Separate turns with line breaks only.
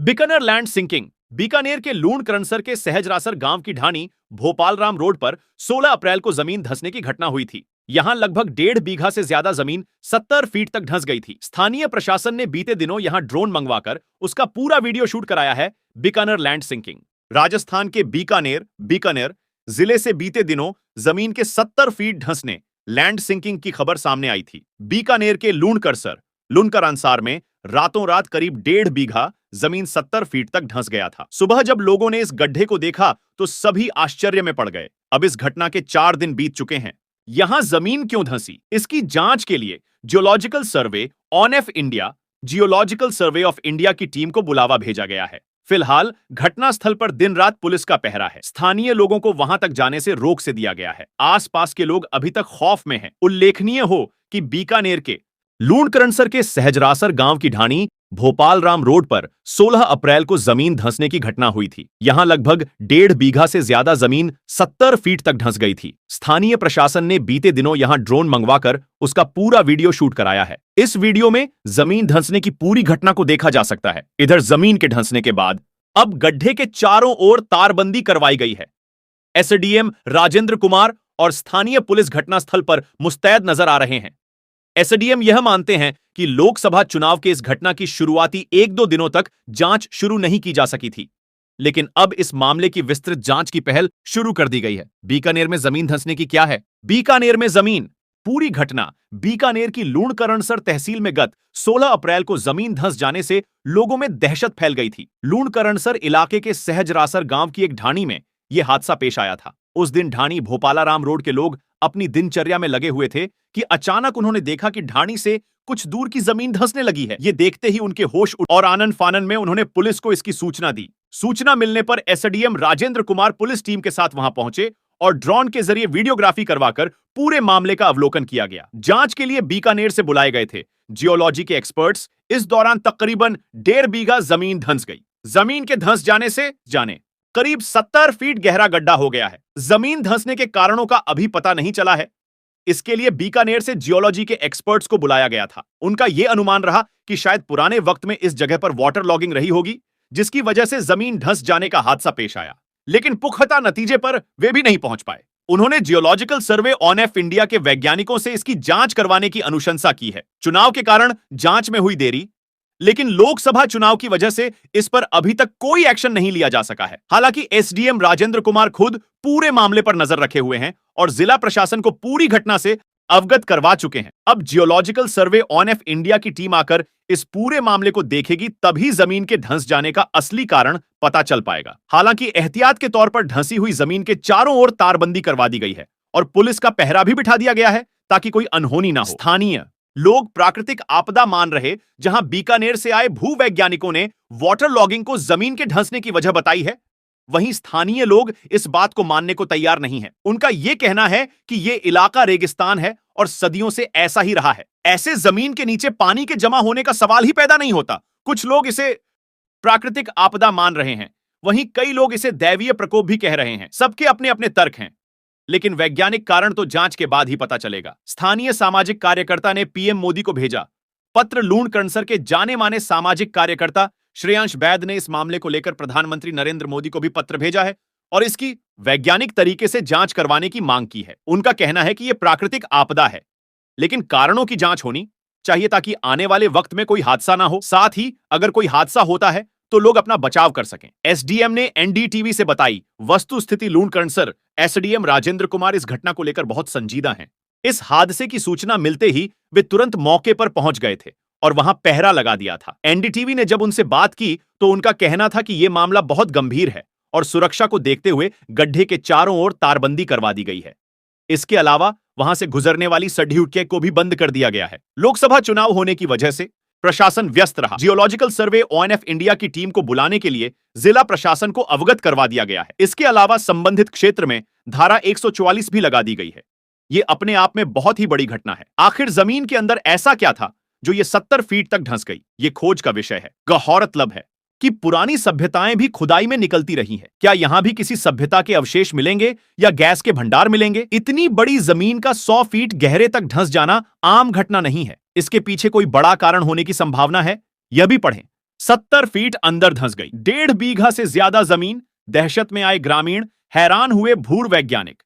Bikaner land sinking. Bikaner के लूणकरणसर के सहजरासर गांव की ढाणी भोपालराम रोड पर 16 अप्रैल को जमीन धंसने की घटना हुई थी। यहां लगभग 1.5 बीघा से ज्यादा जमीन 70 फीट तक धंस गई थी। स्थानीय प्रशासन ने बीते दिनों यहां ड्रोन मंगवाकर उसका पूरा वीडियो शूट कराया है। Bikaner land sinking. राजस्थान के बीकानेर जिले से बीते दिनों जमीन के 70 फीट धंसने लैंड सिंकिंग की खबर सामने आई थी। बीकानेर के लूणकरणसर में रातों रात करीब 1.5 बीघा जमीन 70 फीट तक धंस गया था। सुबह जब लोगों ने इस गड्ढे को देखा तो सभी आश्चर्य में पड़ गए। अब इस घटना के 4 दिन बीत चुके हैं। यहां जमीन क्यों धंसी, इसकी जांच के लिए जियोलॉजिकल सर्वे ऑफ इंडिया की टीम को बुलावा भेजा गया है। फिलहाल घटनास्थल पर दिन रात पुलिस का पहरा है। स्थानीय लोगों को वहां तक जाने से रोक से दिया गया है। आसपास के लोग अभी तक खौफ में हैं। उल्लेखनीय हो कि बीकानेर के लूणकरणसर के सहजरासर गांव की ढाणी भोपालराम रोड पर 16 अप्रैल को जमीन धंसने की घटना हुई थी। यहां लगभग 1.5 बीघा से ज्यादा जमीन 70 फीट तक धंस गई थी। स्थानीय प्रशासन ने बीते दिनों यहां ड्रोन मंगवाकर उसका पूरा वीडियो शूट कराया है। इस वीडियो में जमीन धंसने की पूरी घटना को देखा जा सकता है। इधर जमीन के धंसने के बाद अब गड्ढे के चारों ओर तारबंदी करवाई गई है। एसडीएम राजेंद्र कुमार और स्थानीय पुलिस घटनास्थल पर मुस्तैद नजर आ रहे हैं। एसडीएम यह मानते हैं कि लोकसभा चुनाव के इस घटना की शुरुआती 1-2 दिनों तक जांच शुरू नहीं की जा सकी थी, लेकिन अब इस मामले की विस्तृत जांच की पहल शुरू कर दी गई है। बीकानेर में जमीन धंसने की क्या है? बीकानेर में जमीन पूरी घटना बीकानेर की लूणकरणसर तहसील में गत 16 अप्रैल को जमीन धंस जाने से लोगों में दहशत फैल गई थी। लूणकरणसर इलाके के सहजरासर गांव की एक ढाणी में यह हादसा पेश आया था। उस दिन ढाणी भोपालाराम रोड के लोग अपनी दिनचर्या में लगे हुए थे कि अचानक उन्होंने देखा कि ढाणी से कुछ दूर की जमीन धंसने लगी है। ये देखते ही उनके होश और आनन फानन में उन्होंने पुलिस को इसकी सूचना दी। सूचना मिलने पर SDM Rajendra Kumar police team के साथ वहां पहुंचे और ड्रोन के जरिए वीडियोग्राफी करवाकर पूरे मामले का अवलोकन किया गया। जांच के लिए बीकानेर से बुलाए गए थे जियोलॉजी के एक्सपर्ट्स। इस दौरान तकरीबन 1.5 बीघा जमीन धंस गई। जमीन के धंस जाने से करीब 70 फीट गहरा गड्ढा हो गया है। जमीन धंसने के कारणों का अभी पता नहीं चला है। इसके लिए बीकानेर से जियोलॉजी के एक्सपर्ट्स को बुलाया गया था। उनका यह अनुमान रहा कि शायद पुराने वक्त में इस जगह पर वाटर लॉगिंग रही होगी, जिसकी वजह से जमीन धंस जाने का हादसा पेश आया। लेकिन पुख्ता नतीजे पर वे भी नहीं पहुंच पाए। उन्होंने जियोलॉजिकल सर्वे ऑफ इंडिया के वैज्ञानिकों से इसकी जांच करवाने की अनुशंसा की है। चुनाव के कारण जांच में हुई देरी, लेकिन लोकसभा चुनाव की वजह से इस पर अभी तक कोई एक्शन नहीं लिया जा सका है। हालांकि एसडीएम राजेंद्र कुमार खुद पूरे मामले पर नजर रखे हुए हैं और जिला प्रशासन को पूरी घटना से अवगत करवा चुके हैं। अब जियोलॉजिकल सर्वे ऑफ इंडिया की टीम आकर इस पूरे मामले को देखेगी, तभी जमीन के धंस जाने का असली कारण पता चल पाएगा। हालांकि एहतियात के तौर पर धंसी हुई जमीन के चारों ओर तारबंदी करवा दी गई है और पुलिस का पहरा भी बिठा दिया गया है ताकि कोई अनहोनी ना हो। स्थानीय लोग प्राकृतिक आपदा मान रहे, जहां बीकानेर से आए भूवैज्ञानिकों ने वाटर लॉगिंग को जमीन के धंसने की वजह बताई है, वहीं स्थानीय लोग इस बात को मानने को तैयार नहीं है। उनका यह कहना है कि यह इलाका रेगिस्तान है और सदियों से ऐसा ही रहा है। ऐसे जमीन के नीचे पानी के जमा होने का सवाल ही पैदा नहीं होता। कुछ लोग इसे प्राकृतिक आपदा मान रहे हैं, वहीं कई लोग इसे दैवीय प्रकोप भी कह रहे हैं। सबके अपने अपने तर्क हैं, लेकिन वैज्ञानिक कारण तो जांच के बाद ही पता चलेगा। स्थानीय सामाजिक कार्यकर्ता ने पीएम मोदी को भेजा पत्र। लूणकरणसर के जाने माने सामाजिक कार्यकर्ता श्रेयांश बैद ने इस मामले को लेकर प्रधानमंत्री नरेंद्र मोदी को भी पत्र भेजा है और इसकी वैज्ञानिक तरीके से जांच करवाने की मांग की है। उनका कहना है कि यह प्राकृतिक आपदा है, लेकिन कारणों की जांच होनी चाहिए ताकि आने वाले वक्त में कोई हादसा ना हो। साथ ही अगर कोई हादसा होता है तो लोग अपना बचाव कर सकें। एसडीएम ने एनडीटीवी से बताई वस्तुस्थिति लूणकरणसर। एसडीएम राजेंद्र कुमार इस घटना को लेकर बहुत संजीदा हैं। इस हादसे की सूचना मिलते ही वे तुरंत मौके पर पहुंच गए थे और वहां पहरा लगा दिया था। एनडीटीवी ने जब उनसे बात की तो उनका कहना था कि यह मामला बहुत गंभीर है और सुरक्षा को देखते हुए गड्ढे के चारों ओर तारबंदी करवा दी गई है। इसके अलावा वहां से गुजरने वाली सड़ीहुटके को भी बंद कर दिया गया है। लोकसभा चुनाव होने की वजह से प्रशासन व्यस्त रहा। जियोलॉजिकल सर्वे ऑफ इंडिया की टीम को बुलाने के लिए जिला प्रशासन को अवगत करवा दिया गया है। इसके अलावा संबंधित क्षेत्र में धारा 144 भी लगा दी गई है। यह अपने आप में बहुत ही बड़ी घटना है। आखिर जमीन के अंदर ऐसा क्या था जो ये 70 फीट तक धंस गई? ये खोज का विषय है। गौरतलब है कि पुरानी सभ्यताएं भी खुदाई में निकलती रही हैं। क्या यहां भी किसी सभ्यता के अवशेष मिलेंगे या गैस के भंडार मिलेंगे? इतनी बड़ी जमीन का 100 फीट गहरे तक धंस जाना आम घटना नहीं है। इसके पीछे कोई बड़ा कारण होने की संभावना है। यह भी पढ़ें 70 फीट अंदर धंस गई। 1.5 बीघा से ज्यादा जमीन। दहशत में आए ग्रामीण, हैरान हुए भूर वैज्ञानिक।